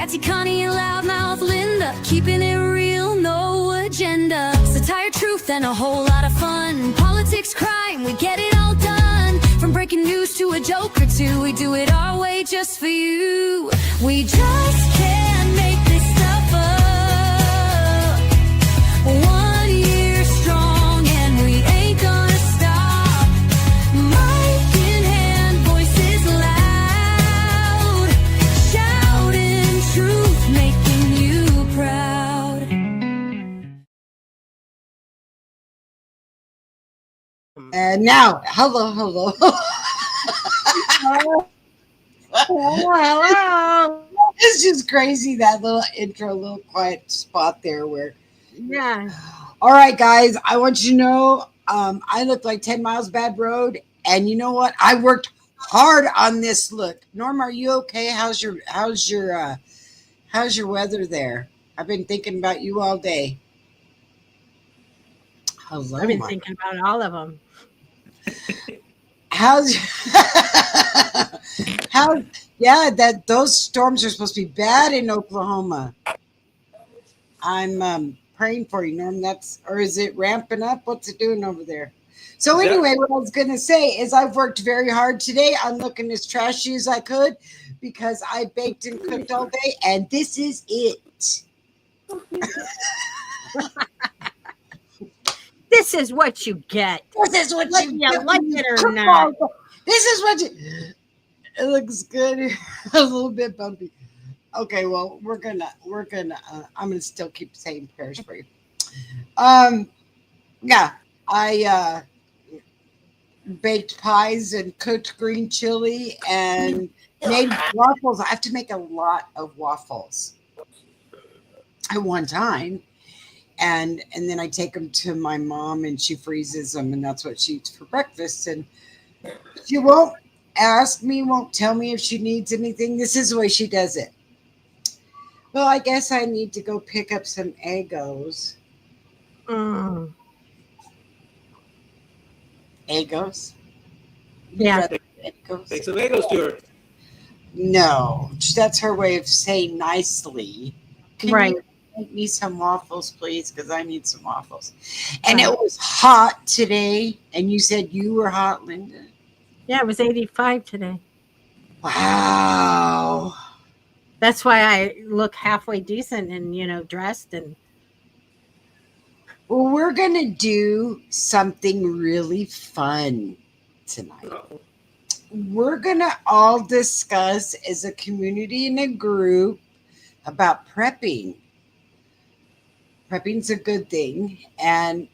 Catty Connie and loudmouth Linda, keeping it real, no agenda. Satire, truth, and a whole lot of fun. Politics, crime, we get it all done. From breaking news to a joke or two, we do it our way just for you. We just can't make this stuff up. 1 year strong and we ain't gonna stop. Mic in hand, voices loud, shouting truth, making you proud. And now, hello. Hello. It's just crazy, that little intro, little quiet spot there where. Yeah. All right, guys, I want you to know I look like 10 miles bad road. And you know what? I worked hard on this look. Norm, are you okay? How's your weather there? I've been thinking about you all day. Hello, I've been thinking about all of them. How's that those storms are supposed to be bad in Oklahoma. I'm praying for you, Norm. Or is it ramping up? What's it doing over there? So anyway, what I was gonna say is I've worked very hard today on looking as trashy as I could because I baked and cooked all day, and this is it. This is what you get. This is what you get. Like it or not. This is what you. It looks good. A little bit bumpy. Okay, well, we're gonna. I'm gonna still keep saying prayers for you. Yeah, I baked pies and cooked green chili and made waffles. I have to make a lot of waffles at one time. And then I take them to my mom and she freezes them, and that's what she eats for breakfast. And she won't ask me, won't tell me if she needs anything. This is the way she does it. Well, I guess I need to go pick up some Eggos. Mm. Eggos? Yeah. Eggos? Take some Eggos to her. No, that's her way of saying nicely. Can Right. you make me some waffles, please? Because I need some waffles. And it was hot today. And you said you were hot, Linda? Yeah, it was 85 today. Wow. That's why I look halfway decent and, dressed and. Well, we're going to do something really fun tonight. Uh-oh. We're going to all discuss as a community and a group about prepping. Prepping's a good thing. And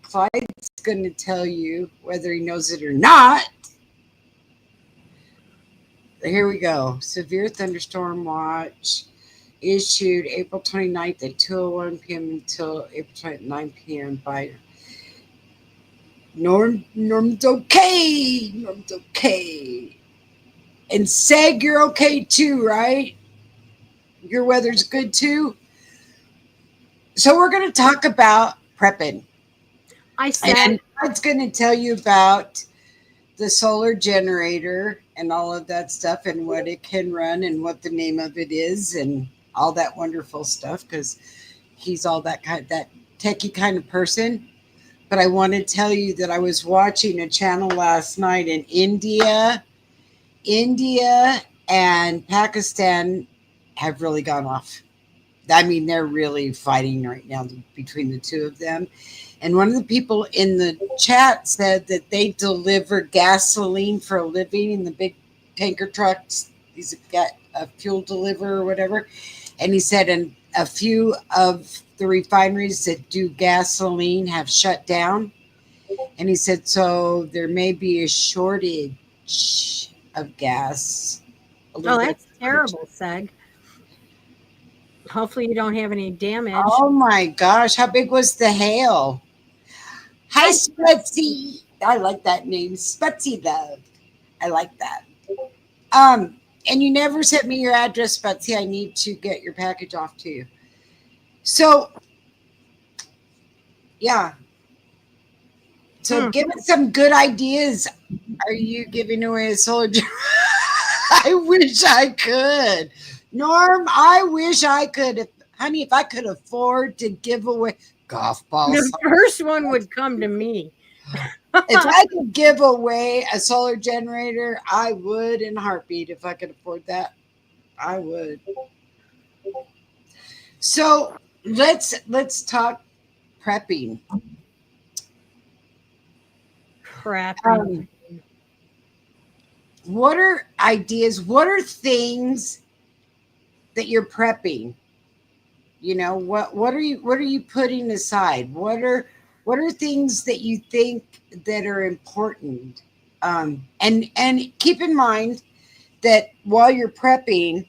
Clyde's going to tell you whether he knows it or not. Here we go. Severe thunderstorm watch issued April 29th at 2:01 p.m. until April 29 p.m. by Norm's okay. Norm's okay. And Seg, you're okay too, right? Your weather's good too. So we're going to talk about prepping. I said. And Clyde's going to tell you about the solar generator and all of that stuff and what it can run and what the name of it is and all that wonderful stuff, because he's all that techie kind of person. But I want to tell you that I was watching a channel last night in India and Pakistan have really gone off. I mean, they're really fighting right now between the two of them. And one of the people in the chat said that they deliver gasoline for a living in the big tanker trucks. He's got a fuel deliverer or whatever. And he said, and a few of the refineries that do gasoline have shut down. And he said, so there may be a shortage of gas. Oh, that's terrible, Seg. Hopefully you don't have any damage. Oh my gosh, how big was the hail? Hi, Sputsy. I like that name, Sputsy Love. I like that. And you never sent me your address, Sputsy. I need to get your package off to you. So, yeah. So give us some good ideas. Are you giving away a solar generator? I wish I could. Norm, I wish I could, honey, if I could afford to give away golf balls. The first one would come to me. If I could give away a solar generator, I would in a heartbeat. If I could afford that, I would. So let's talk prepping. Crap. What are ideas? What are things that you're prepping? You know, what are you putting aside? What are things that you think that are important? And keep in mind that while you're prepping,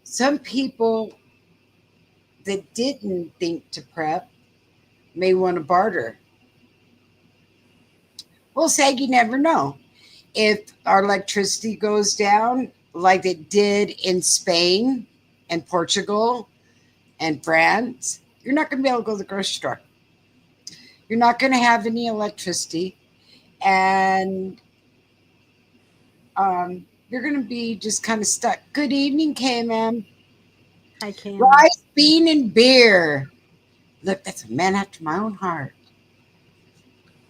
some people that didn't think to prep may want to barter. Well, say you never know. If our electricity goes down like it did in Spain and Portugal and France, you're not going to be able to go to the grocery store. You're not going to have any electricity, and you're going to be just kind of stuck. Good evening, KMM. I can. Rice, bean, and beer. Look, that's a man after my own heart.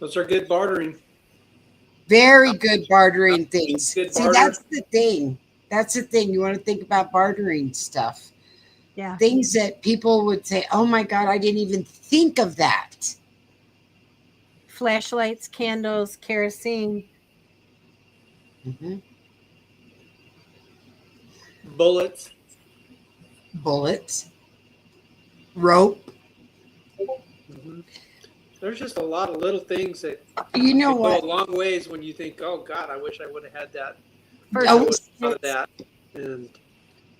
Those are good bartering. Very good bartering things. Good See, barter. that's the thing. That's the thing. You want to think about bartering stuff. Yeah. Things that people would say, oh my God, I didn't even think of that. Flashlights, candles, kerosene. Mm-hmm. Bullets. Bullets, rope. Mm-hmm. There's just a lot of little things that You know go what? a long ways when you think, oh God, I wish I would have had that. First, I Oh, would have thought of that. And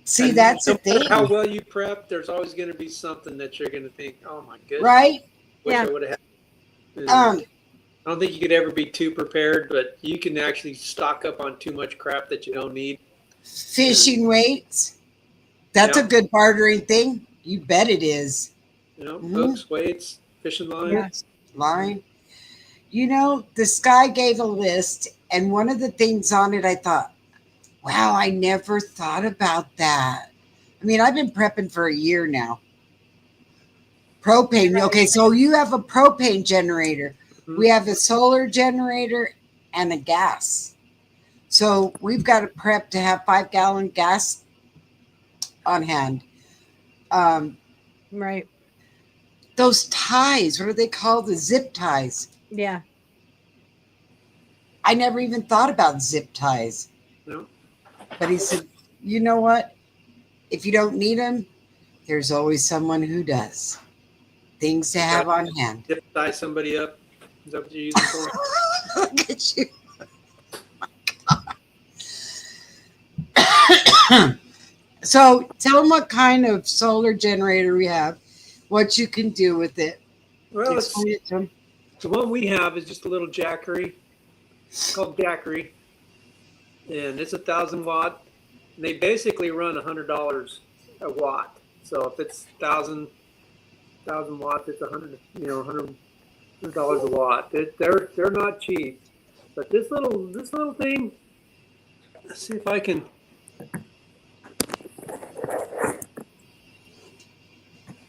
see, that's no the thing, matter how well you prep, there's always going to be something that you're going to think, oh my goodness, right? wish Yeah. I would have had. And Um, I don't think you could ever be too prepared, but you can actually stock up on too much crap that you don't need. fishing weights. That's Yeah. a good bartering thing. You bet it is. You know, Mhm. hooks, weights, fishing line. Yeah. Line. You know, this guy gave a list, and one of the things on it, I thought, wow, I never thought about that. I mean, I've been prepping for a year now. Propane. Okay, so you have a propane generator. Mhm. We have a solar generator and a gas. So we've got to prep to have 5-gallon gas on hand. right. Those ties, what are they called? The zip ties. Yeah. I never even thought about zip ties. No. But he said, you know what? If you don't need them, there's always someone who does. Things to have on hand. Zip tie somebody up. Is that what you're using for? Look at you. So tell them what kind of solar generator we have, what you can do with it. Well, it's, Explain it to 'em. the one we have is just a little Jackery. It's called Jackery. And it's 1,000 watt. And they basically run $100 a watt. So if it's 1,000 watts, it's $100 a watt. They're not cheap. But this little thing, let's see if I can.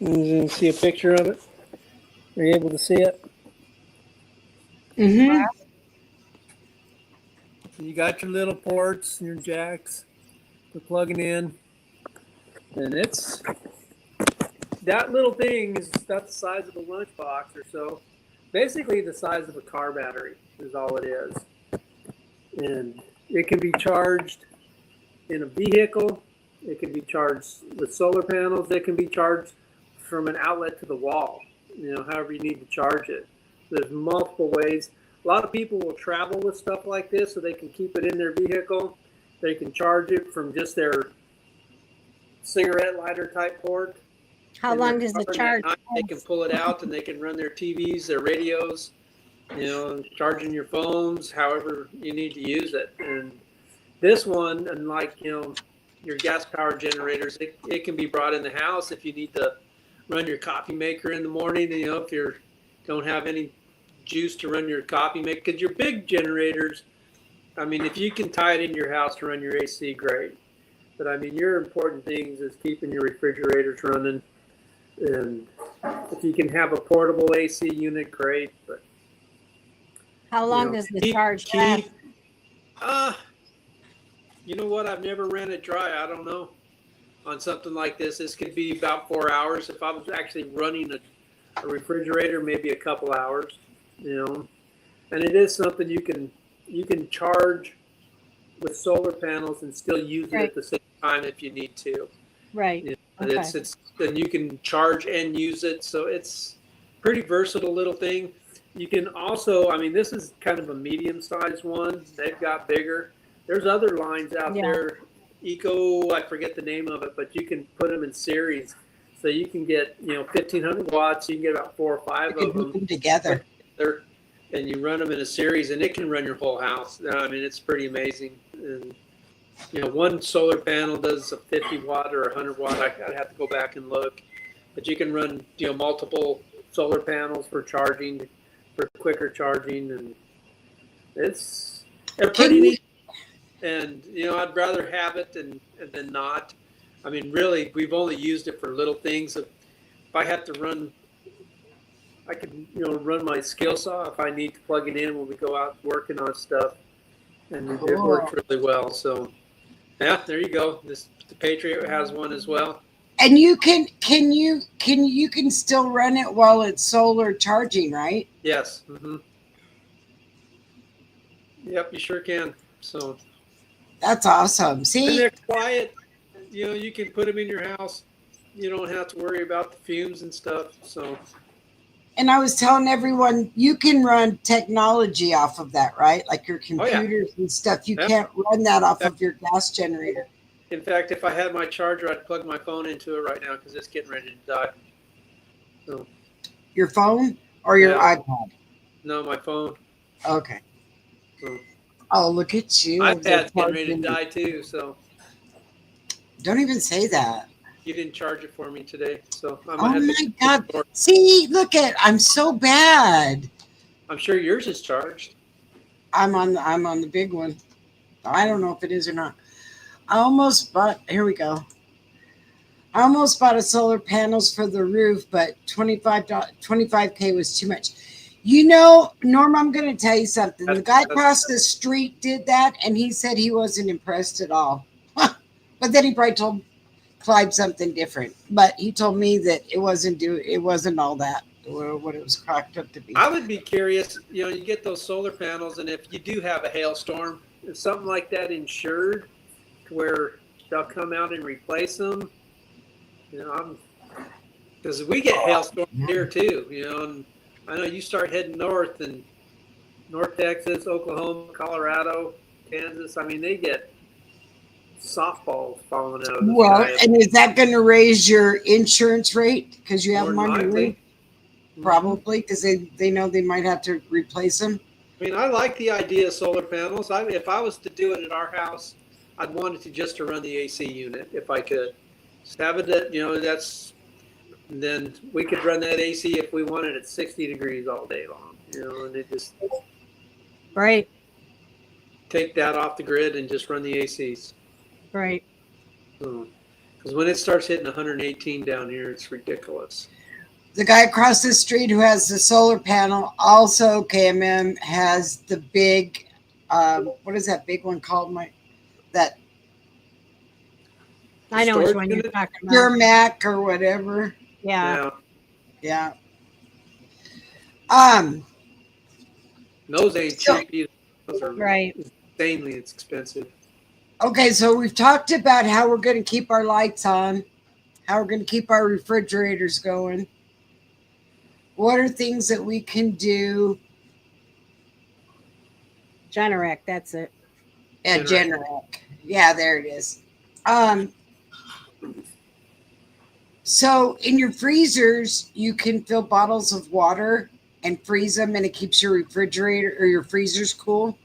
You can see a picture of it. Are you able to see it? Mm-hmm. You got your little ports, your jacks for plugging in, and it's that little thing is about the size of a lunchbox or so. Basically, the size of a car battery is all it is, and it can be charged in a vehicle. It can be charged with solar panels. It can be charged from an outlet to the wall. You know, however you need to charge it. There's multiple ways. A lot of people will travel with stuff like this so they can keep it in their vehicle. They can charge it from just their cigarette lighter type port. How And long they're does the charging charge? at night. They can pull it out and they can run their TVs, their radios, charging your phones, however you need to use it. And this one, unlike, your gas power generators, it can be brought in the house if you need to run your coffee maker in the morning. If you don't have any juice to run your coffee maker, because your big generators, I mean, if you can tie it in your house to run your AC, great. But I mean, your important things is keeping your refrigerators running, and if you can have a portable AC unit, great. But How you long know, does the charge last? uh, you know what? I've never ran it dry. I don't know. On something like this could be about 4 hours. If I was actually running a refrigerator, maybe a couple hours. You know, and it is something you can charge with solar panels and still use it Right. at the same time if you need to. Right. You know, Okay. it's then you can charge and use it, so it's pretty versatile little thing. You can also, I mean, this is kind of a medium-sized one. They've got bigger. There's other lines out Yeah. there. Eco, I forget the name of it, but you can put them in series, so you can get 1,500 watts. You can get about 4 or 5 You of can put them them together. and you run them in a series, and it can run your whole house. I mean, it's pretty amazing. And one solar panel does a 50 watt or 100 watt. I'd have to go back and look, but you can run multiple solar panels for charging, for quicker charging, and they're pretty neat. And I'd rather have it than not. I mean, really, we've only used it for little things. If I have to run, I can run my skill saw if I need to plug it in when we go out working on stuff, and it works really well. So yeah, there you go. The Patriot has one as well. And you can still run it while it's solar charging, right? Yes. Mm-hmm. Yep, you sure can. So That's awesome. and See, they're quiet. You can put them in your house. You don't have to worry about the fumes and stuff. So and I was telling everyone you can run technology off of that, right? Like your Oh, yeah. computers and stuff. You Yep. can't run that off of your gas generator. in fact, if I had my charger, I'd plug my phone into it right now because it's getting ready to die. So Your phone or your Yeah. iPad? no, my phone. Okay. So Oh, look at you. iPad's getting ready to die too. So Don't even say that. you didn't charge it for me today. So I Oh might have my to. God. See, look at, I'm so bad. I'm sure yours is charged. I'm on the big one. I don't know if it is or not. Here we go. I almost bought a solar panels for the roof, but 25K was too much. Norm, I'm going to tell you something. The guy across the street did that, and he said he wasn't impressed at all. But then he probably told Clyde something different. But he told me that it wasn't all that what it was cracked up to be. I would be curious. You get those solar panels, and if you do have a hailstorm, is something like that insured, to where they'll come out and replace them? Because we get hailstorms here too. And I know you start heading north, and North Texas, Oklahoma, Colorado, Kansas. I mean, they get softballs falling out of the sky. And is that going to raise your insurance rate because you have More them on than your likely. roof? Probably because they know they might have to replace them. I mean, I like the idea of solar panels. If I was to do it at our house, I'd want it to run the AC unit if I could. Just have it at, then we could run that AC if we wanted at 60 degrees all day long. And it just Right. take that off the grid and just run the ACs. Right. Because when it starts hitting 118 down here, it's ridiculous. The guy across the street who has the solar panel, also KMM, has the big, what is that big one called? I know which Storage one you're unit? talking about. Your Mac or whatever. Yeah. Yeah. Those ain't cheap either. Those are Right. insanely expensive. Okay, so we've talked about how we're going to keep our lights on, how we're going to keep our refrigerators going. What are things that we can do Generac, that's it. at Generac? Yeah, there it is. So in your freezers, you can fill bottles of water and freeze them, and it keeps your refrigerator or your freezers cool.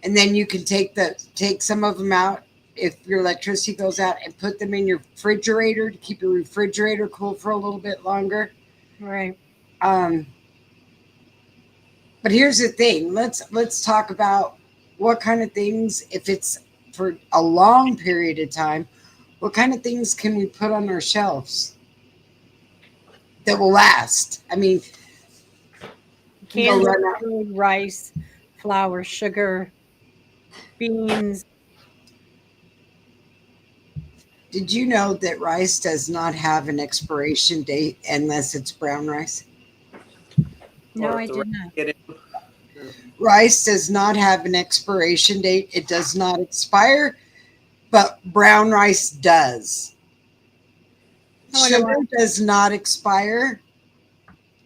And then you can take some of them out if your electricity goes out and put them in your refrigerator to keep your refrigerator cool for a little bit longer. Right. But here's the thing. Let's talk about what kind of things, if it's for a long period of time, what kind of things can we put on our shelves that will last? I mean, you'll Canned run out. food, rice, flour, sugar, beans. Did you know that rice does not have an expiration date unless it's brown rice? No, Or I if the did rats not. get in. Yeah. Rice does not have an expiration date. It does not expire, but brown rice does. I wonder Sugar why. does not expire.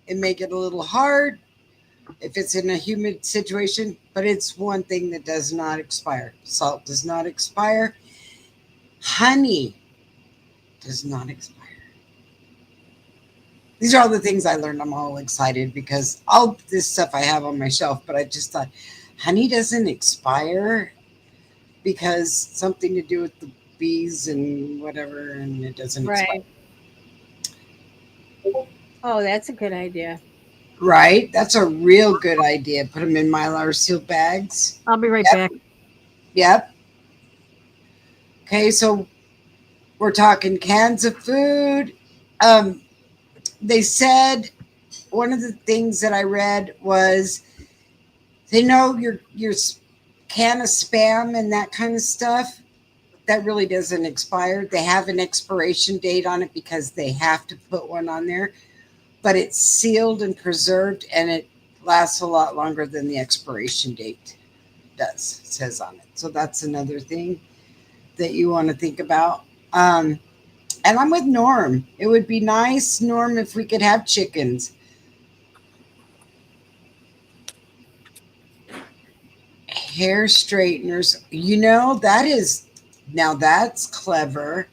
It make it a little hard if it's in a humid situation, but it's one thing that does not expire. Salt does not expire. Honey does not expire. These are all the things I learned. I'm all excited because all this stuff I have on my shelf, but I just thought honey doesn't expire because something to do with the bees and whatever, and it doesn't expire. Right. Oh, that's a good idea. Right? That's a real good idea. Put them in Mylar sealed bags. I'll be right Yep. back. Yep. Okay, so we're talking cans of food. They said one of the things that I read was they know your can of spam and that kind of stuff that really doesn't expire. They have an expiration date on it because they have to put one on there, but it's sealed and preserved and it lasts a lot longer than the expiration date does. It says on it. So that's another thing that you want to think about. And I'm with Norm. It would be nice, Norm, if we could have chickens. Hair straighteners. Now that's clever.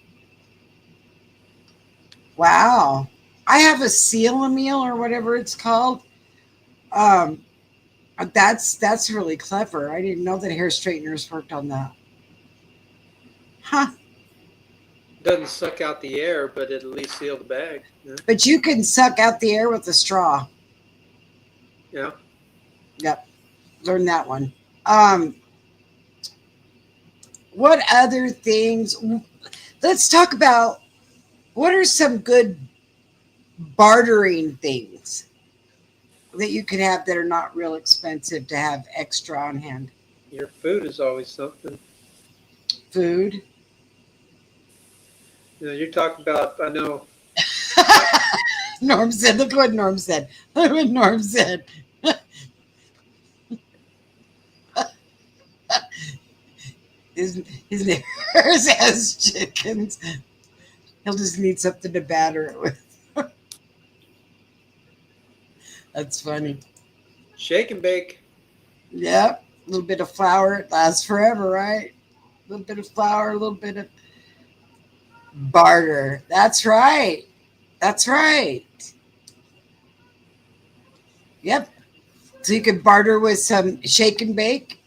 Wow. I have a seal a meal or whatever it's called. Um, that's really clever. I didn't know that hair straighteners worked on that. Huh. Doesn't suck out the air, but it at least seal the bag. Yeah. But you can suck out the air with a straw. Yeah. Yep. Learn that one. Um, what other things? Let's talk about what are some good bartering things that you can have that are not real expensive to have extra on hand. Your food is always something. Food. You're talking about, I know, Norm said, look what Norm said. Look what Norm said. His neighbors has chickens. He'll just need something to batter it with. That's funny. shake and bake. Yep. A little bit of flour. It lasts forever, right? A little bit of flour, a little bit of barter. That's right. That's right. Yep. So you could barter with some shake and bake.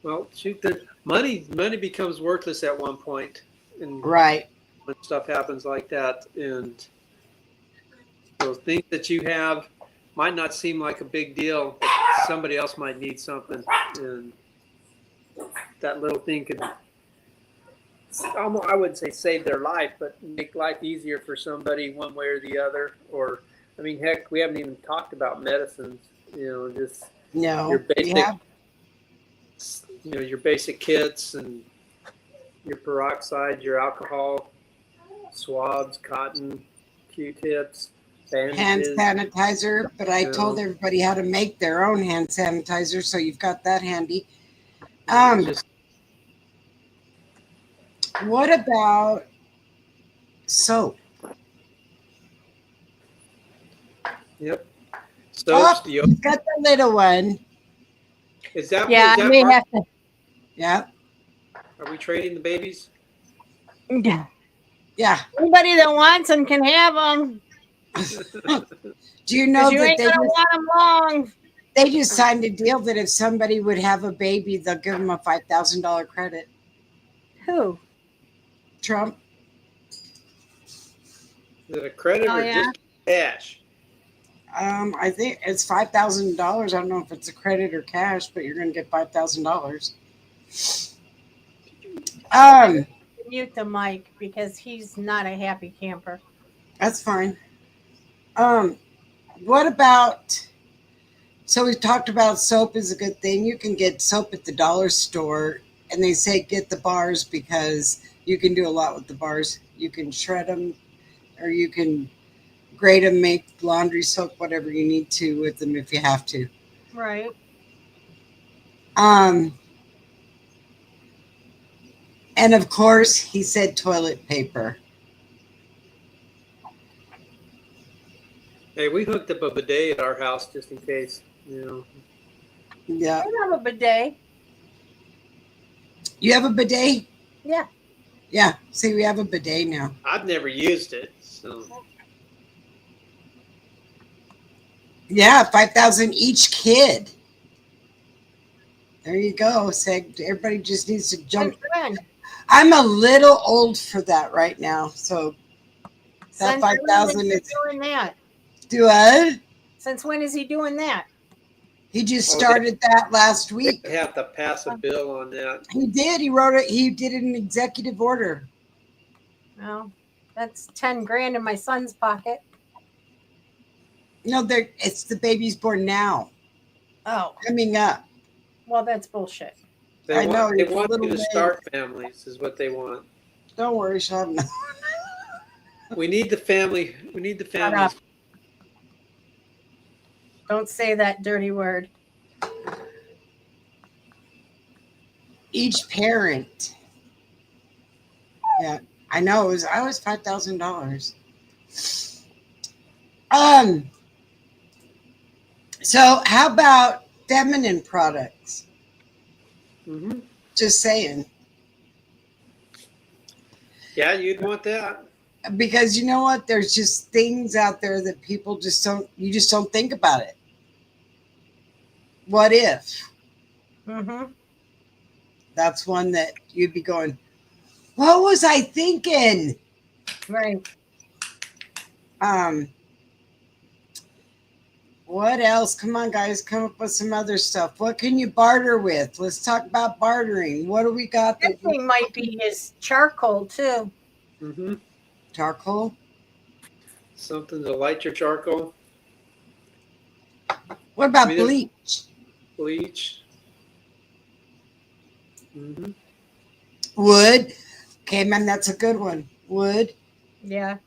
Well, shoot, the money becomes worthless at one point, and Right. when stuff happens like that, and those things that you have might not seem like a big deal, but somebody else might need something, and that little thing could almost, I wouldn't say save their life, but make life easier for somebody one way or the other. Or, I mean, heck, we haven't even talked about medicines. Just No. your basic, Yeah. your basic kits and your peroxide, your alcohol, swabs, cotton, Q-tips, Hand bandages. sanitizer. But I Yeah. told everybody how to make their own hand sanitizer, so you've got that handy. Just What about soap? yep. Oh, Soaps. you've got the little one. Is that Yeah, is I that may part? have to. Yeah. Are we trading the babies? Yeah. Yeah. Anybody that wants them can have them. Do you know Because you that ain't gonna want them long. they just signed a deal that if somebody would have a baby, they'll give them a $5,000 credit. Who? Trump. Is it a credit Oh, or yeah? just cash? I think it's $5,000. I don't know if it's a credit or cash, but you're going to get $5,000. Um, Mute the mic because he's not a happy camper. that's fine. Um, what about? So we talked about soap is a good thing. You can get soap at the dollar store, and they say get the bars because you can do a lot with the bars. You can shred them, or you can grate them, make laundry soap, whatever you need to with them if you have to. Right. Um, and of course, he said toilet paper. Hey, we hooked up a bidet at our house just in case. You know, Yeah, I have a bidet. you have a bidet? Yeah. Yeah. See, we have a bidet now. I've never used it, so Yeah, 5,000 each kid. There you go. Seg. Everybody just needs to jump. When? I'm a little old for that right now. So that Since when 5,000 is he is doing that? do what? Since when is he doing that? He just Oh, started that last they week. have to pass a bill on that. He did. He wrote it. He did an executive order. Well, that's 10 grand in my son's pocket. No, there. It's the baby's born now, Oh, coming up. well, that's bullshit. I know, They it's a want little you to late. start families, is what they want. Don't worry, Sean. We need the family. We need the Shut families. up. Don't say that dirty word. Each parent. Yeah, I know. I was $5,000. So how about feminine products? Hmm. Just saying. Yeah, you'd want that. Because you know what? There's just things out there that people you just don't think about it. What if? Mm-hmm. That's one that you'd be going, what was I thinking? Right. Um, what else? Come on, guys, come up with some other stuff. What can you barter with? Let's talk about bartering. What do we got? That thing might be his charcoal, too. Hmm. Charcoal? Something to light your charcoal. What about I mean, there's bleach? bleach. Hmm. Wood? Okay, man, that's a good one. Wood? Yeah.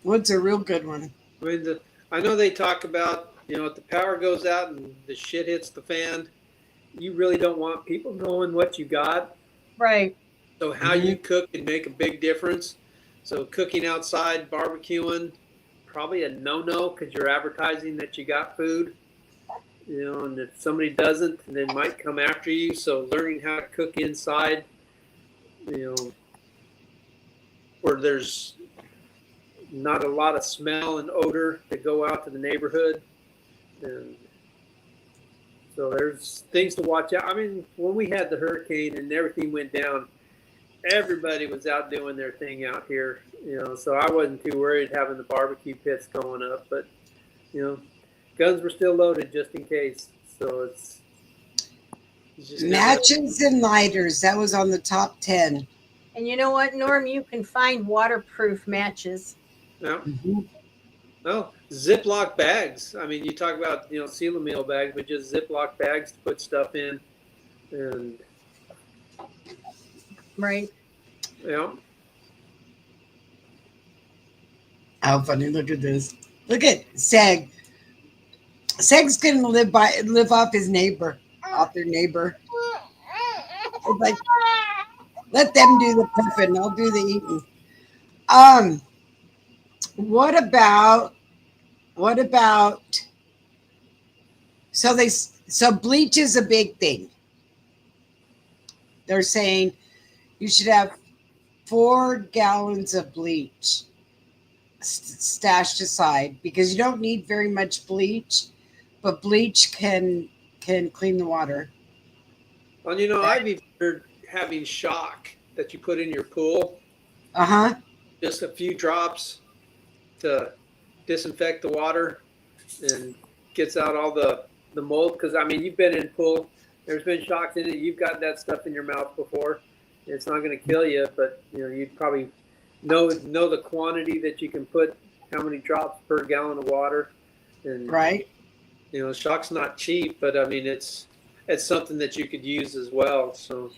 Wood's a real good one. I mean, I know they talk about, if the power goes out and the shit hits the fan, you really don't want people knowing what you got. Right. So how you cook can make a big difference. So cooking outside, barbecuing, probably a no-no because you're advertising that you got food. And if somebody doesn't, they might come after you. So learning how to cook inside, where there's not a lot of smell and odor to go out to the neighborhood. And so there's things to watch out. I mean, when we had the hurricane and everything went down, everybody was out doing their thing out here, so I wasn't too worried having the barbecue pits going up, but, guns were still loaded just in case. So it's just Matches and lighters. That was on the top 10. And you know what, Norm? You can find waterproof matches. Yeah. Mm-hmm. Well, Ziploc bags. I mean, you talk about, seal meal bags, but just Ziploc bags to put stuff in. And, Right. How funny. Look at this. Look at Seg. Seg's going to live off his neighbor, off their neighbor. It's like, let them do the puffing. I'll do the eating. What about, so bleach is a big thing. They're saying you should have 4 gallons of bleach stashed aside because you don't need very much bleach, but bleach can clean the water. Well, I've even heard having shock that you put in your pool, Uh-huh. just a few drops to disinfect the water and gets out all the mold. Because, I mean, you've been in pool there's been shocks in it. You've got that stuff in your mouth before. It's not going to kill you, but you'd probably know the quantity that you can put, how many drops per gallon of water, and Right. shock's not cheap, but I mean it's something that you could use as well. So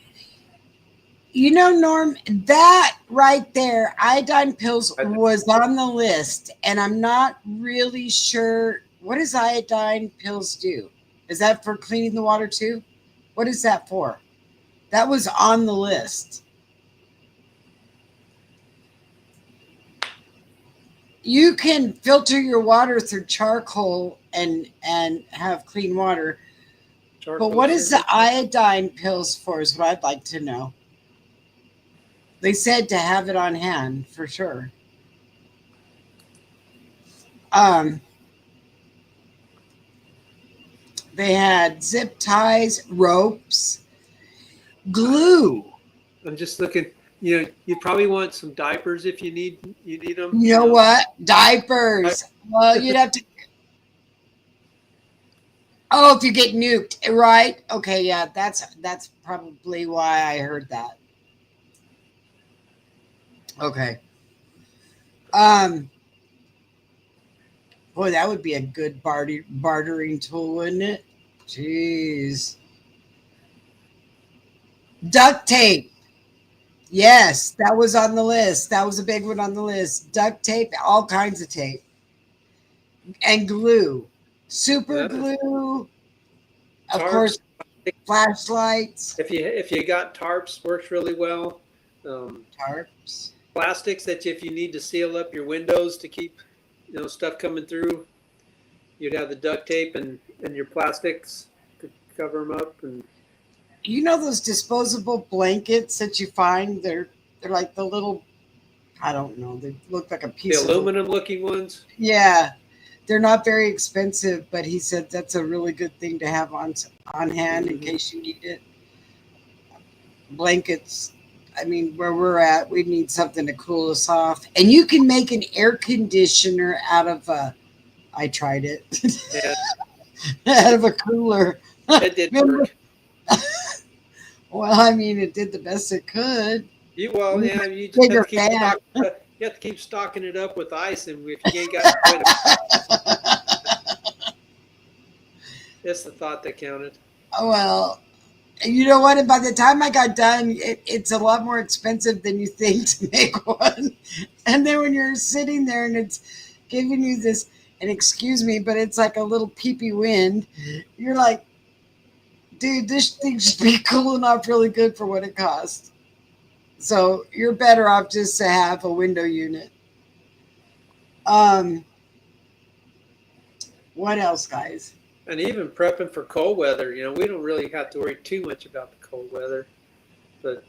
Norm, that right there, iodine pills was on the list, and I'm not really sure. What does iodine pills do? Is that for cleaning the water too? What is that for? That was on the list. You can filter your water through charcoal and have clean water. But what is the iodine pills for is what I'd like to know. They said to have it on hand for sure. They had zip ties, ropes, glue. I'm just looking. You probably want some diapers if you need them. You know what? Diapers. Well, you'd have to. Oh, if you get nuked, right? Okay, yeah, that's probably why I heard that. Okay. Boy, that would be a good bartering tool, wouldn't it? Jeez. Duct tape. Yes, that was on the list. That was a big one on the list. Duct tape, all kinds of tape. And glue. Super glue. Of course, flashlights. If you got tarps, works really well. Tarps. Plastics that if you need to seal up your windows to keep stuff coming through, you'd have the duct tape and your plastics to cover them up. And those disposable blankets that you find? They're like the little, I don't know, they look like a piece of aluminum looking ones. Yeah, they're not very expensive, but he said that's a really good thing to have on hand in case you need it. Blankets. I mean, where we're at, we need something to cool us off. And you can make an air conditioner out of I tried it. Out of a cooler. It did work. Well, I mean, it did the best it could. You just have to keep stocking it up with ice, and if you ain't got that's the thought that counted. Well, you know what? And by the time I got done, it's a lot more expensive than you think to make one. And then when you're sitting there and it's giving you this, and excuse me, but it's like a little peepee wind, you're like, dude, this thing should be cooling off really good for what it costs. So you're better off just to have a window unit. What else, guys? And even prepping for cold weather, we don't really have to worry too much about the cold weather. But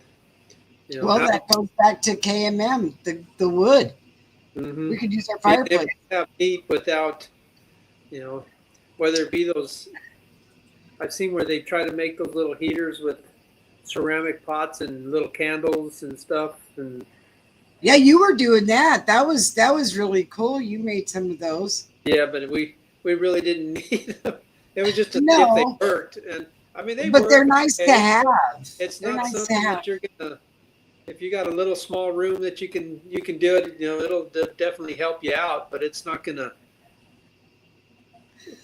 well, that goes back to KMM, the wood. Mm-hmm. We could use our fireplace. If you have heat without, whether it be those. I've seen where they try to make those little heaters with ceramic pots and little candles and stuff. And yeah, you were doing that. That was really cool. You made some of those. Yeah, but we really didn't need them. It was just if they worked, and I mean but they're nice to have. It's not something that you're gonna. If you got a little small room that you can do it, it'll definitely help you out. But it's not gonna.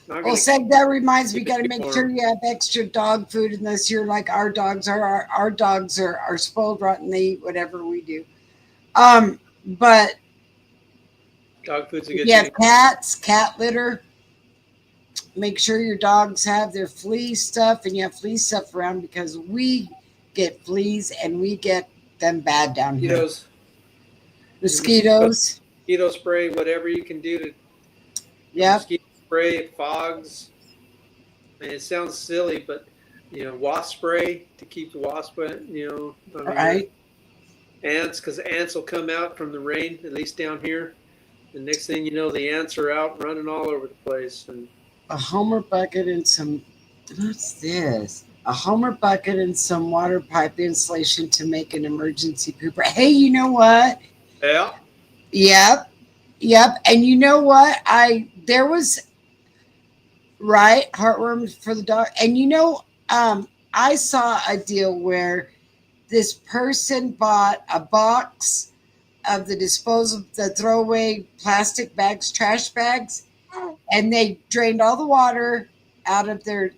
Well, Seg, that reminds me, got to make sure you have extra dog food unless you're like our dogs are. Our dogs are spoiled rotten. They eat whatever we do. But dog food's a good yeah, thing. Cats, cat litter. Make sure your dogs have their flea stuff, and you have flea stuff around because we get fleas and we get them bad down here. Mosquitoes. Mosquito spray, whatever you can do to. Yeah. Mosquito spray, fogs. I mean, it sounds silly, but wasp spray to keep the wasp. Right. Ants, because ants will come out from the rain, at least down here. The next thing you know, the ants are out running all over the place. And a Homer bucket and some. What's this? A Homer bucket and some water pipe insulation to make an emergency pooper. Hey, you know what? Yeah. Yep. And you know what? There was heartworms for the dog. And I saw a deal where this person bought a box of the throwaway plastic bags, trash bags, and they drained all the water out of their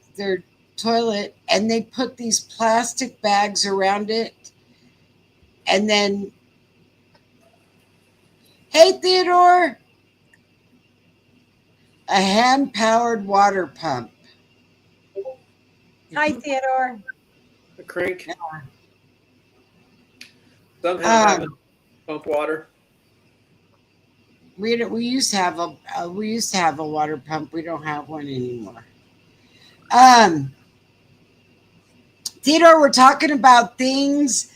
toilet, and they put these plastic bags around it, and then, hey Theodore, a hand powered water pump. Hi, Theodore. A crank. Somehow having Um, pump water. we used to have a water pump. We don't have one anymore. Theodore, we're talking about things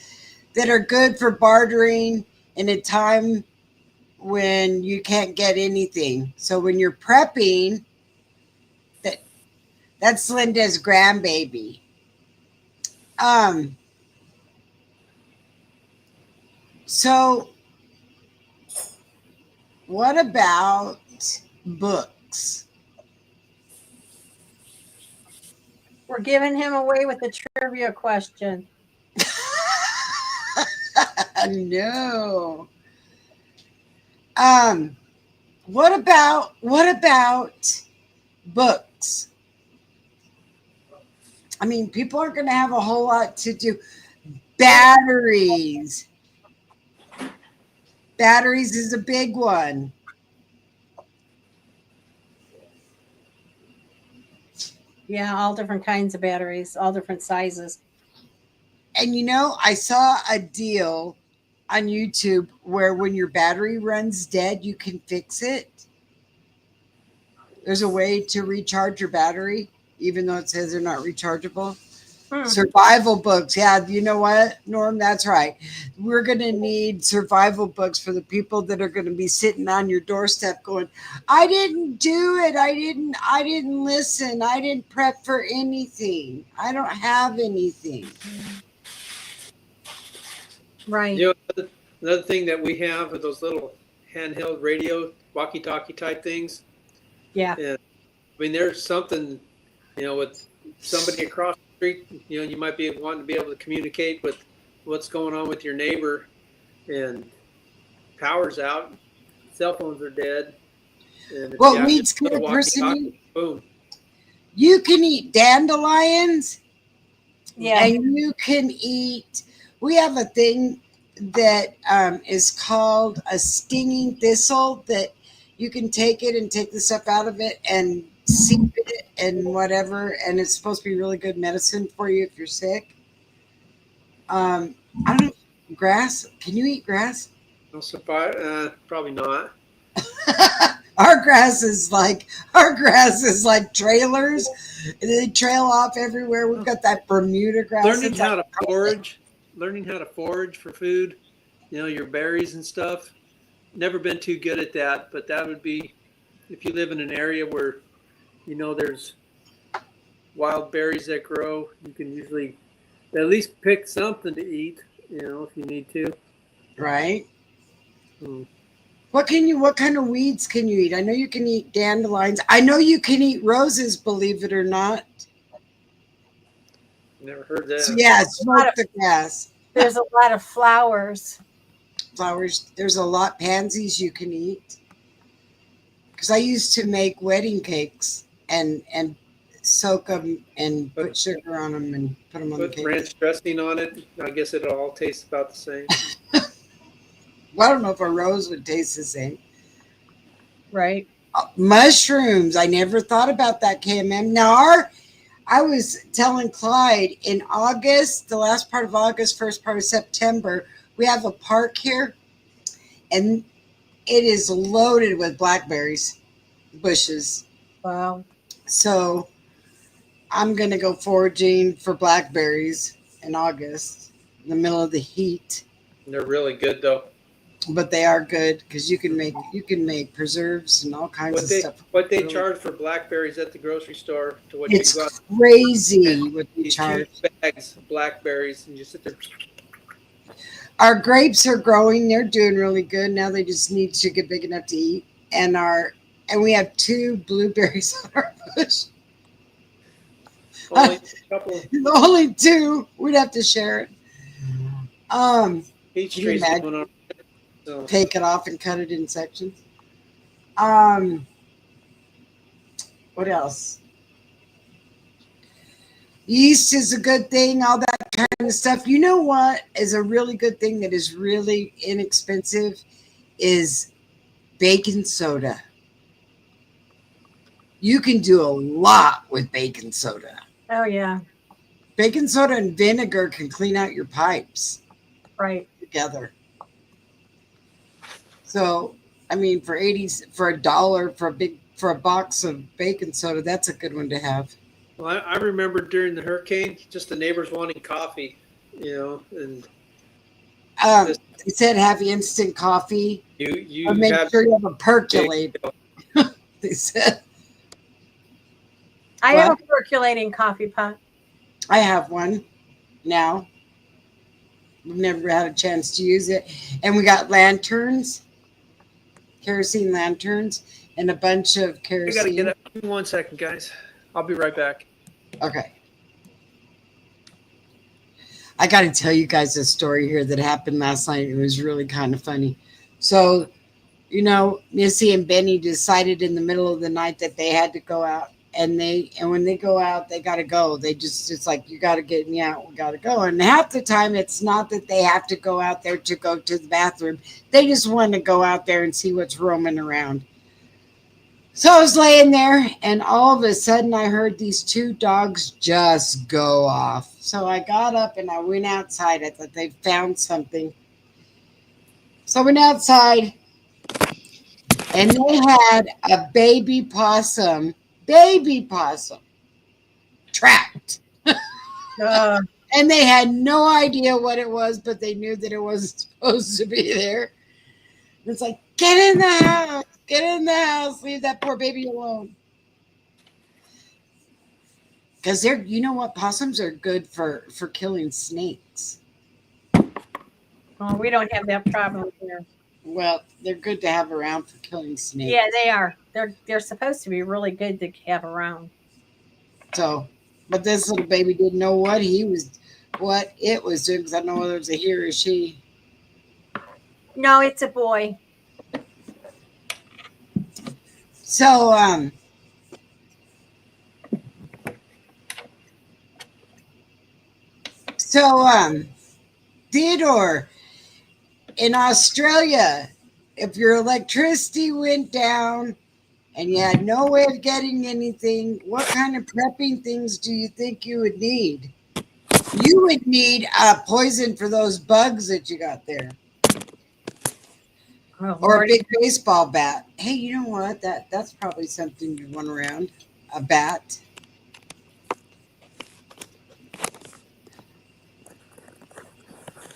that are good for bartering in a time when you can't get anything. So when you're prepping, that's Linda's grandbaby. So what about books? We're giving him away with a trivia question. No. What about books? I mean, people aren't going to have a whole lot to do. Batteries. Batteries is a big one. Yeah, all different kinds of batteries, all different sizes. And I saw a deal on YouTube where when your battery runs dead, you can fix it. There's a way to recharge your battery, even though it says they're not rechargeable. Survival books. Yeah, you know what, Norm? That's right. We're going to need survival books for the people that are going to be sitting on your doorstep going, I didn't do it. I didn't listen. I didn't prep for anything. I don't have anything. Right. Another thing that we have are those little handheld radio walkie-talkie type things. Yeah. And I mean, there's something, with somebody across the street, you might be wanting to be able to communicate with what's going on with your neighbor, and power's out, cell phones are dead. And What weeds can a person eat? Boom. You can eat dandelions. Yeah. And you can eat, we have a thing that is called a stinging thistle that you can take it and take the stuff out of it and seep it and whatever. And it's supposed to be really good medicine for you if you're sick. I don't know. Grass. Can you eat grass? No surprise. Probably not. Our grass is like trailers. They trail off everywhere. We've got that Bermuda grass. Learning how to forage for food, your berries and stuff. Never been too good at that, but that would be if you live in an area where there's wild berries that grow. You can usually at least pick something to eat, if you need to. Right. What kind of weeds can you eat? I know you can eat dandelions. I know you can eat roses, believe it or not. Never heard that. So yeah, smoke the grass. There's a lot of flowers. Flowers. There's a lot. Pansies you can eat. Because I used to make wedding cakes and soak them and put sugar on them and put them on the cake. Put ranch dressing on it. I guess it all tastes about the same. Well, I don't know if a rose would taste the same. Right. Mushrooms. I never thought about that, KMM. Now, I was telling Clyde in August, the last part of August, first part of September, we have a park here, and it is loaded with blackberries bushes. Wow. So I'm going to go foraging for blackberries in August, in the middle of the heat. They're really good, though. But they are good because you can make preserves and all kinds of stuff. What they charge for blackberries at the grocery store to what it's you got. Crazy what they charge. Bags of blackberries, and you sit there. Our grapes are growing; they're doing really good now. They just need to get big enough to eat. And we have 2 blueberries on our bush. Only a couple. Only two. We'd have to share it. Peach Can you trees imagine? going on. So Take it off and cut it in sections. Um, what else? Yeast is a good thing, all that kind of stuff. You know what is a really good thing that is really inexpensive is baking soda. You can do a lot with baking soda. Oh yeah, Baking soda and vinegar can clean out your pipes right. together. So, I mean, for $1 for a box of baking soda, that's a good one to have. well, I remember during the hurricane, just the neighbors wanting coffee, and Um, this, they said have instant coffee, or you make have sure you have a big. percolate. They said, I have "What? a percolating coffee pot. I have one now. We've never had a chance to use it, and we got lanterns, kerosene lanterns, and a bunch of I gotta get kerosene. up. Give me 1 second, guys. I'll be right back. Okay." I got to tell you guys a story here that happened last night. It was really kind of funny. So, Missy and Benny decided in the middle of the night that they had to go out, and when they go out, they got to go. It's like, you got to get me out. We got to go. And half the time, it's not that they have to go out there to go to the bathroom. They just want to go out there and see what's roaming around. So I was laying there, and all of a sudden I heard these two dogs just go off. So I got up and I went outside. I thought they found something. So I went outside, and they had a baby possum, trapped. Uh, And they had no idea what it was, but they knew that it wasn't supposed to be there. It's like, get in the house, leave that poor baby alone. Because possums are good for killing snakes. well, we don't have that problem here. Well, they're good to have around for killing snakes. Yeah, they are. They're supposed to be really good to have around. So, but this little baby didn't know what it was doing, because I don't know whether it was a he or a she. No, it's a boy. So, Theodore, in Australia, if your electricity went down and you had no way of getting anything, what kind of prepping things do you think you would need? You would need a poison for those bugs that you got there, Oh, or a Lord. big baseball bat. Hey, you know what? That's probably something you'd want around. A bat.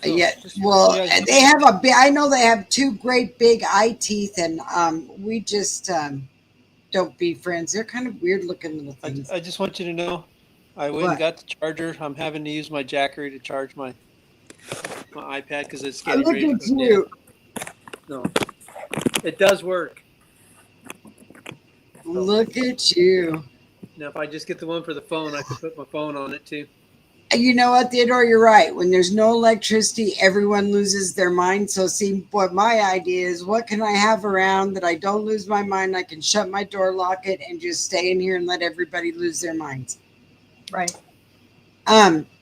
Yeah, well, they have I know they have two great big eye teeth, and we just don't be friends. They're kind of weird looking little things. I just want you to know, I went and got the charger. I'm having to use my Jackery to charge my iPad because it's getting Look ready at to go you. dead. No, it does work. Look at you. Now, if I just get the one for the phone, I could put my phone on it too. You know what, Theodore? You're right. When there's no electricity, everyone loses their mind. So, see, what my idea is, what can I have around that I don't lose my mind? I can shut my door, lock it, and just stay in here and let everybody lose their minds. Right.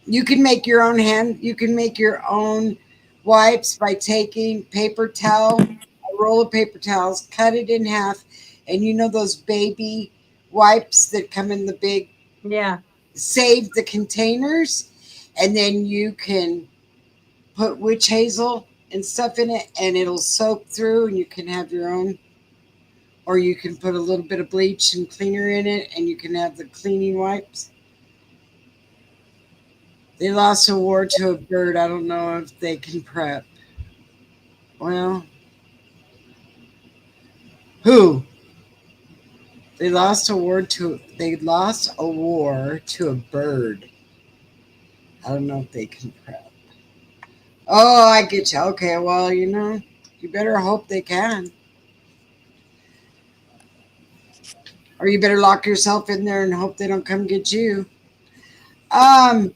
You can make your own You can make your own wipes by taking paper towel, a roll of paper towels, cut it in half, and those baby wipes that come in the big. Yeah. Save the containers, and then you can put witch hazel and stuff in it, and it'll soak through, and you can have your own. Or you can put a little bit of bleach and cleaner in it, and you can have the cleaning wipes. They lost a war to a bird. I don't know if they can prep. Well, who? They lost a war to a bird. I don't know if they can prep. Oh, I get you. Okay, well, you better hope they can. Or you better lock yourself in there and hope they don't come get you. Um,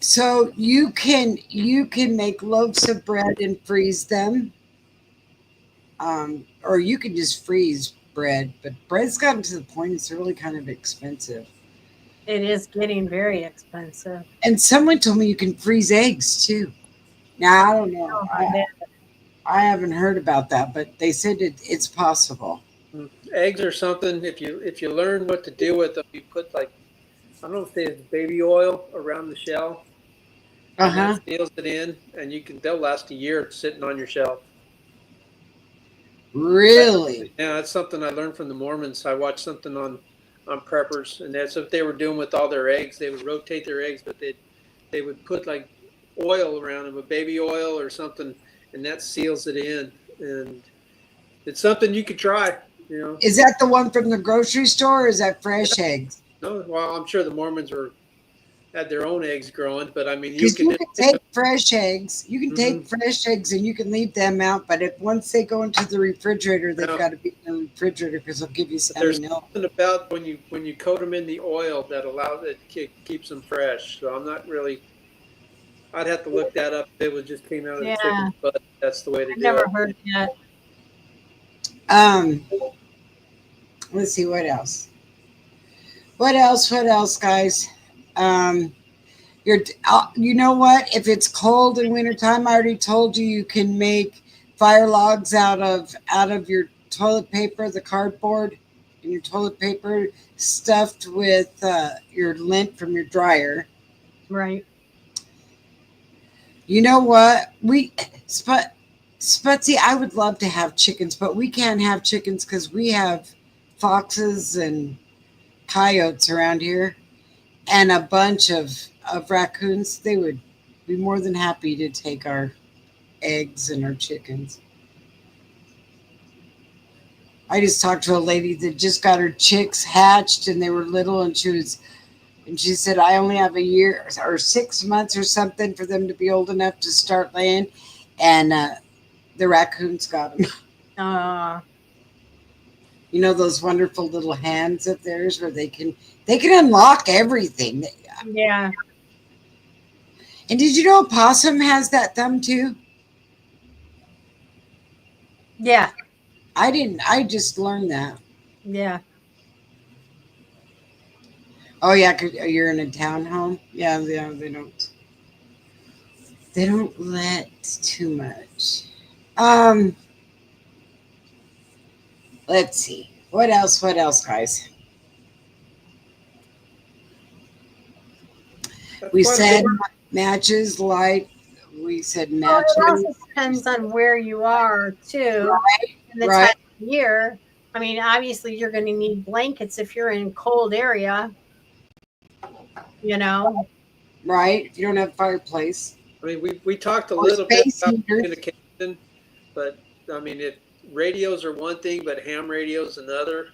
so you can make loaves of bread and freeze them, or you can just freeze bread. But bread's gotten to the point it's really kind of expensive. It is getting very expensive. And someone told me you can freeze eggs too. Now I don't know. Oh, my dad. I haven't heard about that, but they said it's possible. Eggs are something. If you learn what to do with them, you put like I don't know if they have baby oil around the shell, Uh and huh. that seals it in, and they'll last a year sitting on your shelf. Really? Yeah, that's something I learned from the Mormons. I watched something on preppers, and that's what they were doing with all their eggs. They would rotate their eggs, but they would put like oil around them, a baby oil or something, and that seals it in. And it's something you could try. You know, Is that the one from the grocery store, or is that fresh eggs? no, well, I'm sure the Mormons had their own eggs growing, but I mean, you Because can. you can take fresh eggs, you can Mhm. take fresh eggs and you can leave them out, but if once they go into the refrigerator, they've Now, got to be in the refrigerator because they'll give you but there's salmonella. something about when you coat them in the oil that allows it keeps them fresh. So I'm not really. I'd have to look that up. It was just came out of the Yeah, chicken's butt. That's the way to I've do never it. heard that. Um, let's see what else. What else? What else, guys? Um, you know what? If it's cold in wintertime, I already told you you can make fire logs out of your toilet paper, the cardboard, and your toilet paper stuffed with your lint from your dryer. Right. You know what? Sputsy, I would love to have chickens, but we can't have chickens because we have foxes and coyotes around here and a bunch of raccoons. They would be more than happy to take our eggs and our chickens. I just talked to a lady that just got her chicks hatched and they were little and she said I only have a year or 6 months or something for them to be old enough to start laying, and the raccoons got them. Uh, You know those wonderful little hands of theirs where they can unlock everything. yeah. And did you know a possum has that thumb too? Yeah. I didn't. I just learned that. Yeah. Oh yeah, 'cause you're in a townhome. Yeah, yeah. They don't let too much. Um, let's see. What else? What else, guys? That's We quite a bit. said matches, light. We said Well, it matches. also depends on where you are too, Right, and the time right, of year. I mean, obviously, you're going to need blankets if you're in a cold area. You know. right. If you don't have a fireplace I mean, we talked a or little bit space about heater. communication, but I mean, radios are one thing, but ham radios another.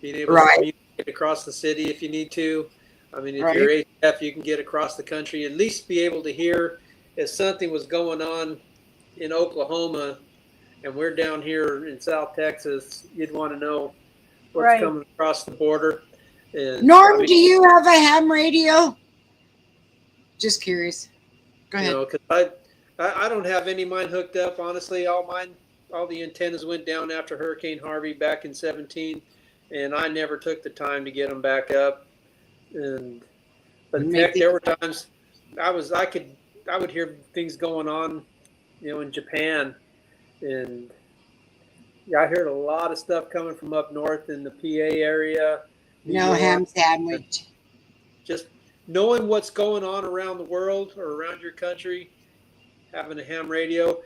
Being able to Right, communicate across the city if you need to. I mean, if you're right. HF, you can get across the country. At least be able to hear if something was going on in Oklahoma, and we're down here in South Texas. You'd want to know what's Right. coming across the border. And I Norm, mean, do you have a ham radio? Just curious. Go you ahead. know, because I don't have any of mine hooked up. Honestly, all the antennas went down after Hurricane Harvey back in 17, and I never took the time to get them back up. And but Make heck, the there were times I would hear things going on, in Japan, and yeah, I heard a lot of stuff coming from up north in the PA area, New no York, ham sandwich. just knowing what's going on around the world or around your country, having a ham radio.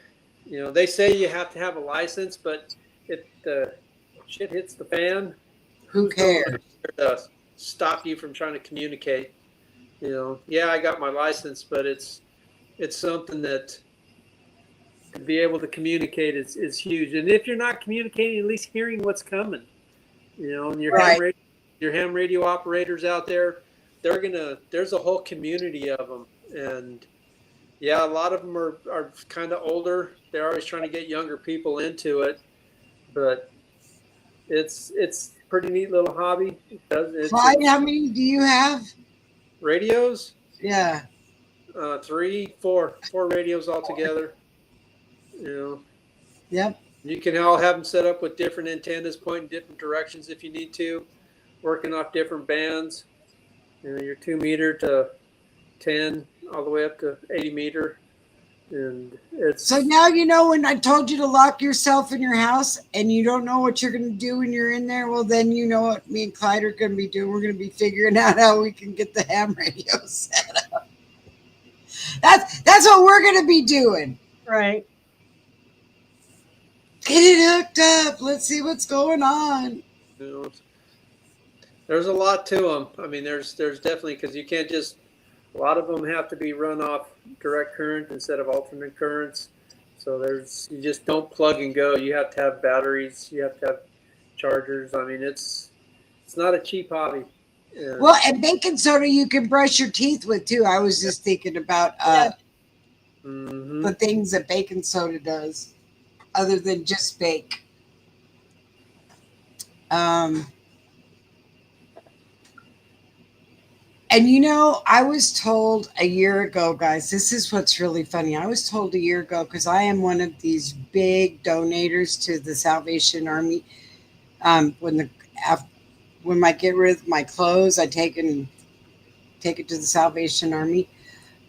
They say you have to have a license, but if the shit hits the fan, Who who's going to cares? be there to stop you from trying to communicate? Yeah, I got my license, but it's something that to be able to communicate is huge. And if you're not communicating, at least hearing what's coming, and Right. your ham radio operators out there, there's a whole community of them. And yeah, a lot of them are kind of older. They're always trying to get younger people into it, but it's pretty neat little hobby. It's Clyde, how many do you have? radios. Yeah. Four radios altogether. You know, Yep. you can all have them set up with different antennas pointing different directions if you need to, working off different bands. You know, your 2 meter to 10, all the way up to 80 meter, and it's So now you know when I told you to lock yourself in your house and you don't know what you're going to do when you're in there. Well, then you know what me and Clyde are going to be doing. We're going to be figuring out how we can get the ham radio set up. That's what we're going to be doing. Right. Get it hooked up. Let's see what's going on. you know, there's a lot to them. I mean, there's definitely, because you can't just, a lot of them have to be run off direct current instead of alternate currents. So you just don't plug and go. You have to have batteries. You have to have chargers. I mean, it's not a cheap hobby. And Well, and baking soda you can brush your teeth with too. I was just thinking about the things that baking soda does, other than just bake. And you know, I was told a year ago, guys, this is what's really funny. I was told a year ago, because I am one of these big donators to the Salvation Army. When I get rid of my clothes, I take it to the Salvation Army.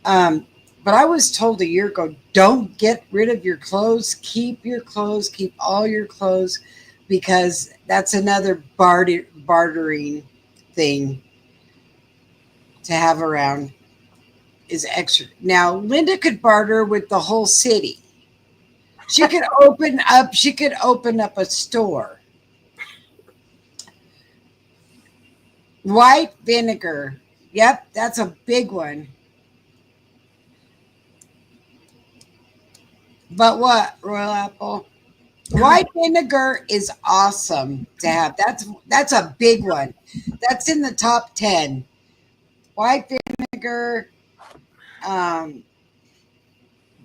But I was told a year ago, don't get rid of your clothes. Keep your clothes. Keep all your clothes, because that's another bartering thing to have around is extra. Now, Linda could barter with the whole city. She could open up a store. White vinegar. Yep, that's a big one. But what, Royal Apple? White vinegar is awesome to have. That's a big one. That's in the top 10. White vinegar,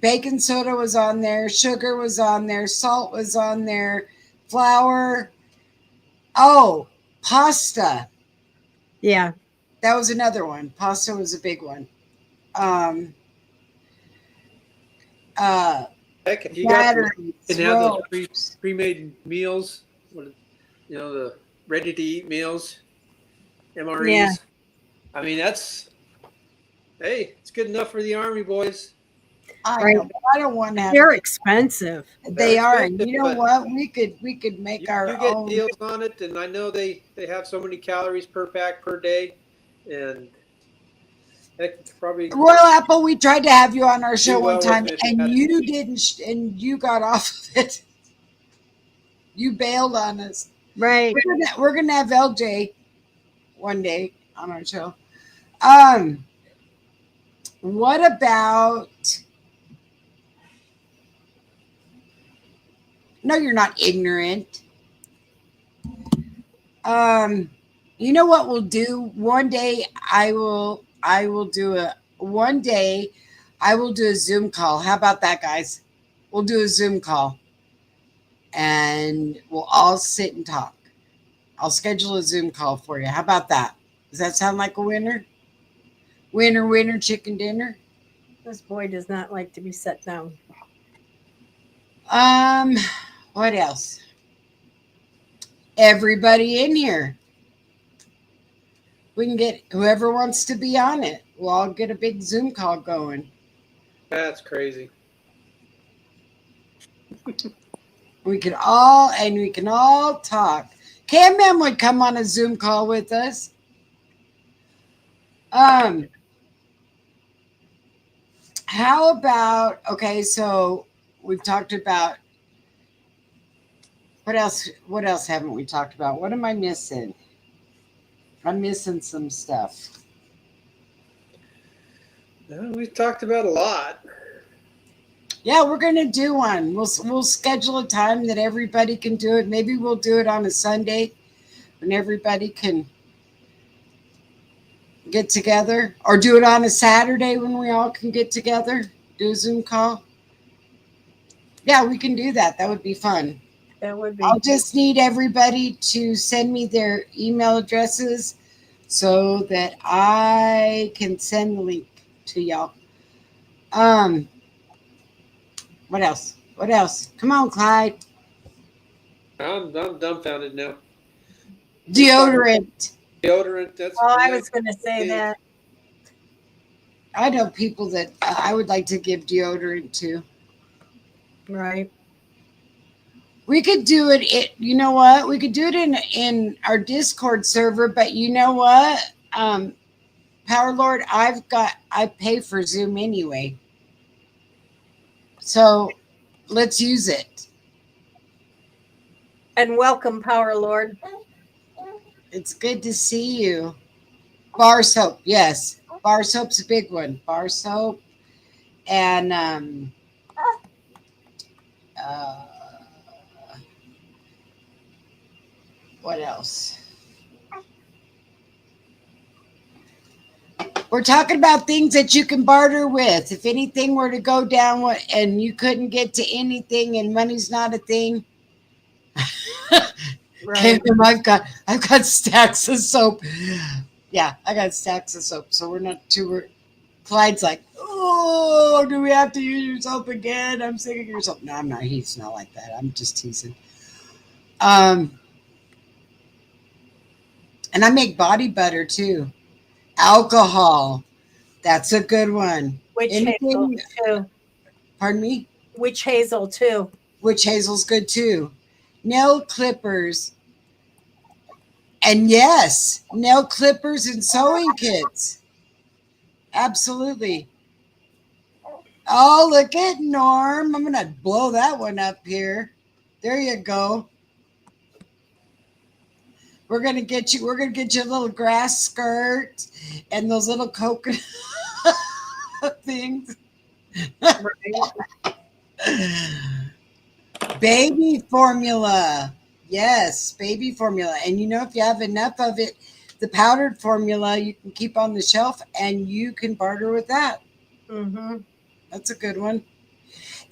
baking soda was on there, sugar was on there, salt was on there, flour. Oh, pasta. Yeah. That was another one. Pasta was a big one. Heck, if you Batteries, can have those ropes. pre-made meals, the ready-to-eat meals, MREs. Yeah. I mean, it's good enough for the Army, boys. I know, but I don't want to have. They're expensive. They They're are, and expensive, you know but what? We could make our You get own. deals on it, and I know they have so many calories per pack per day, and heck, it's probably Royal Apple, we tried to have you on our show well one time, worth it if you and had you didn't, and you got off of it. You bailed on us. Right. We're gonna have LJ one day on our show. What about? No, you're not ignorant. You know what we'll do? One day I will do a Zoom call. How about that, guys? We'll do a Zoom call and we'll all sit and talk. I'll schedule a Zoom call for you. How about that? Does that sound like a winner? Winner, winner, chicken dinner. This boy does not like to be set down. What else? Everybody in here. We can get whoever wants to be on it. We'll all get a big Zoom call going. that's crazy. We can all talk. Cam Man would come on a Zoom call with us. How about, okay, so we've talked about what else haven't we talked about? What am I missing? I'm missing some stuff. We've talked about a lot. Yeah, we're gonna do one. We'll schedule a time that everybody can do it. Maybe we'll do it on a Sunday when everybody can get together, or do it on a Saturday when we all can get together, do a Zoom call. Yeah, we can do that. That would be fun. That would be. I'll just need everybody to send me their email addresses so that I can send the link to y'all. What else? What else? Come on, Clyde. I'm dumbfounded now. Deodorant. Deodorant. That's Oh, I great. was going to say that. I know people that I would like to give deodorant to. Right. We could do it. You know what? We could do it in our Discord server. But you know what? Power Lord, I pay for Zoom anyway. So let's use it. And welcome, Power Lord. It's good to see you. Bar soap, yes. Bar soap's a big one. Bar soap and uh, what else? We're talking about things that you can barter with. If anything were to go down and you couldn't get to anything and money's not a thing. Right. Kim, I've got stacks of soap. Yeah, I got stacks of soap. So we're not too. Clyde's like, oh, do we have to use your soap again? I'm sick of your soap. No, I'm not. He's not like that. I'm just teasing. And I make body butter too. Alcohol. That's a good one. Witch hazel too. Pardon me? Witch hazel too. Witch hazel's good too. Nail clippers. And yes, nail clippers and sewing kits. Absolutely. Oh, look at Norm. I'm going to blow that one up here. There you go. We're going to get you a little grass skirt and those little coconut things. Right. Baby formula. Yes, baby formula. And you know, if you have enough of it, the powdered formula you can keep on the shelf and you can barter with that. Mm-hmm. That's a good one.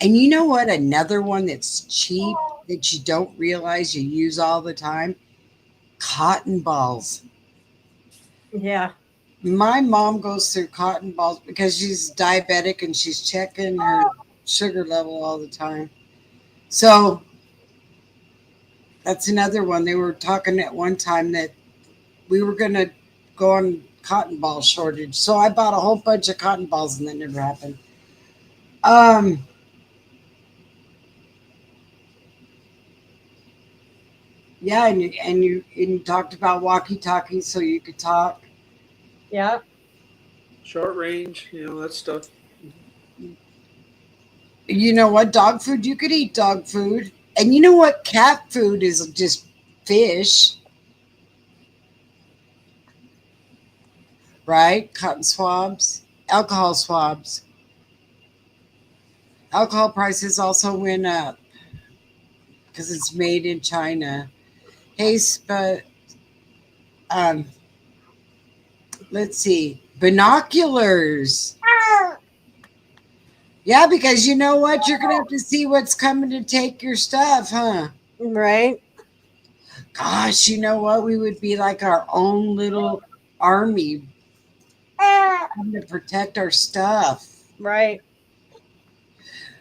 And you know what? Another one that's cheap that you don't realize you use all the time? Cotton balls. Yeah. My mom goes through cotton balls because she's diabetic and she's checking her sugar level all the time. So that's another one. They were talking at one time that we were going to go on cotton ball shortage. So I bought a whole bunch of cotton balls and that never happened. Yeah, and you talked about walkie-talkies so you could talk. Yeah. Short range, that stuff. You know what? Dog food, you could eat dog food. And you know what? Cat food is just fish. Right? Cotton swabs, alcohol swabs. Alcohol prices also went up because it's made in China. Hey, but let's see. Binoculars. Yeah, because you know what? You're going to have to see what's coming to take your stuff, huh? Right. Gosh, you know what? We would be like our own little army to protect our stuff. Right.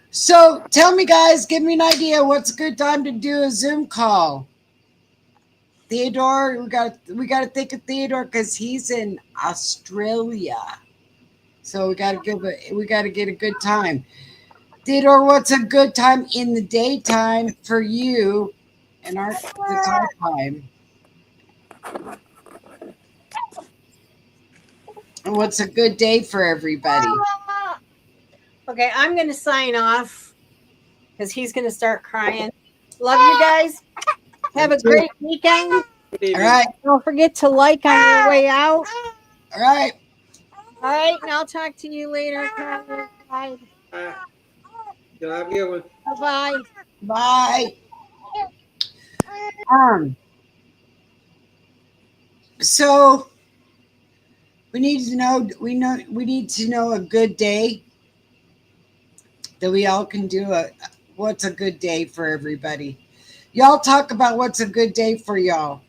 So tell me, guys, give me an idea. What's a good time to do a Zoom call? Theodore, we got to think of Theodore because he's in Australia. So we got to get a good time. Theodore, what's a good time in the daytime for you and the talk time? And what's a good day for everybody? Okay, I'm going to sign off because he's going to start crying. Love you guys. Have a great weekend. All right. Don't forget to like on your way out. All right. All right, and I'll talk to you later. Bye. You'll have a good one. Bye. Bye. So we need to know a good day that we all can do what's a good day for everybody. Y'all talk about what's a good day for y'all.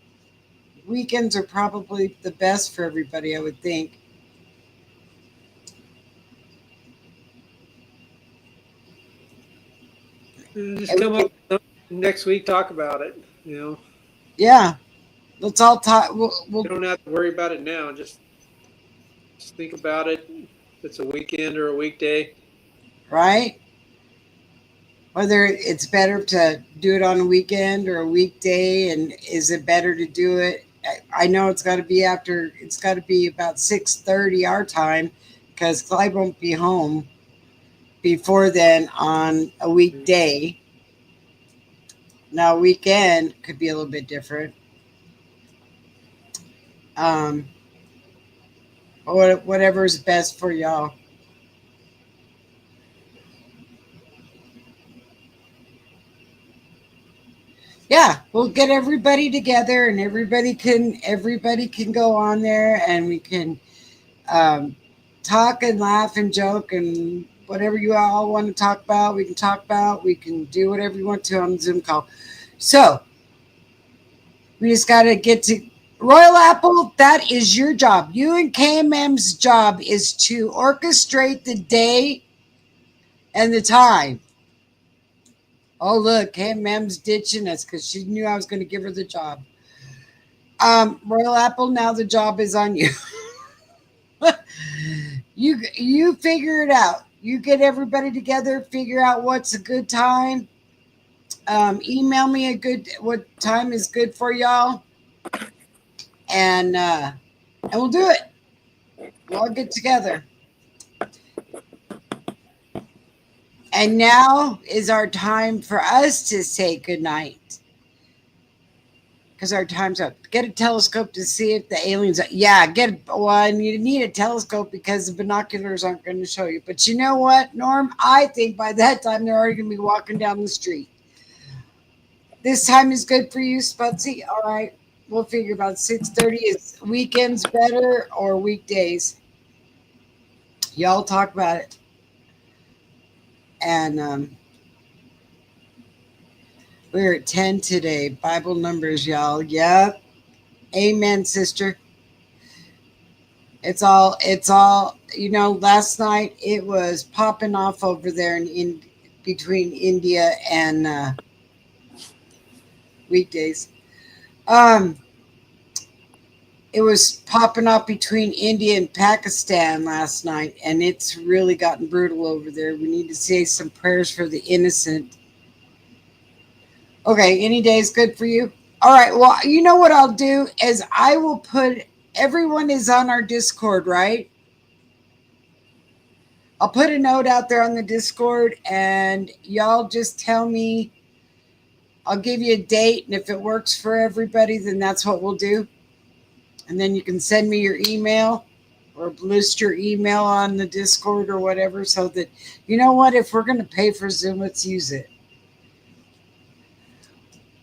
Weekends are probably the best for everybody, I would think. Just And we come can, up with something next week, talk about it. yeah, let's all talk. You don't have to worry about it now. Just think about it. If it's a weekend or a weekday. right? Whether it's better to do it on a weekend or a weekday, and is it better to do it? I know it's got to be after. It's got to be about 6:30 our time, because Clyde won't be home before then on a weekday. Now, weekend could be a little bit different. Um, whatever's best for y'all. Yeah, we'll get everybody together, and everybody can go on there, and we can um, talk and laugh and joke and whatever you all want to talk about. We can talk about. We can do whatever you want to on the Zoom call. So we just got to get to Royal Apple. That is your job. You and KMM's job is to orchestrate the day and the time. Oh, look, KMM's ditching us because she knew I was going to give her the job. Royal Apple, now the job is on you. You figure it out. You get everybody together, figure out what's a good time. Email me what time is good for y'all, and we'll do it. We'll all get together. And now is our time for us to say goodnight. Because our time's up. Get a telescope to see if the aliens. Yeah, you need a telescope because the binoculars aren't going to show you. But you know what, Norm? I think by that time they're already going to be walking down the street. This time is good for you, Spudsy. All right, we'll figure about 6:30. Is weekends better or weekdays? Y'all talk about it. And we're at 10 today. Bible numbers, y'all. Yep. Amen, sister. It's all, last night it was popping off over there in between India and weekdays. Um, it was popping off between India and Pakistan last night, and it's really gotten brutal over there. We need to say some prayers for the innocent. Okay, any day is good for you. All right, well, you know what I'll do is I will put everyone is on our Discord, right? I'll put a note out there on the Discord, and y'all just tell me. I'll give you a date, and if it works for everybody, then that's what we'll do. And then you can send me your email or list your email on the Discord or whatever, so that, you know what, if we're going to pay for Zoom, let's use it.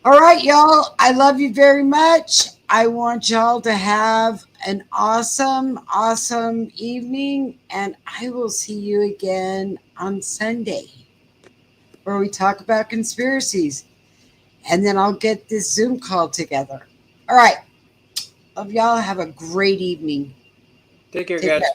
All right, y'all. I love you very much. I want y'all to have an awesome, awesome evening, and I will see you again on Sunday, where we talk about conspiracies. And then I'll get this Zoom call together. All right. Love y'all. Have a great evening. Take care, Take guys. care.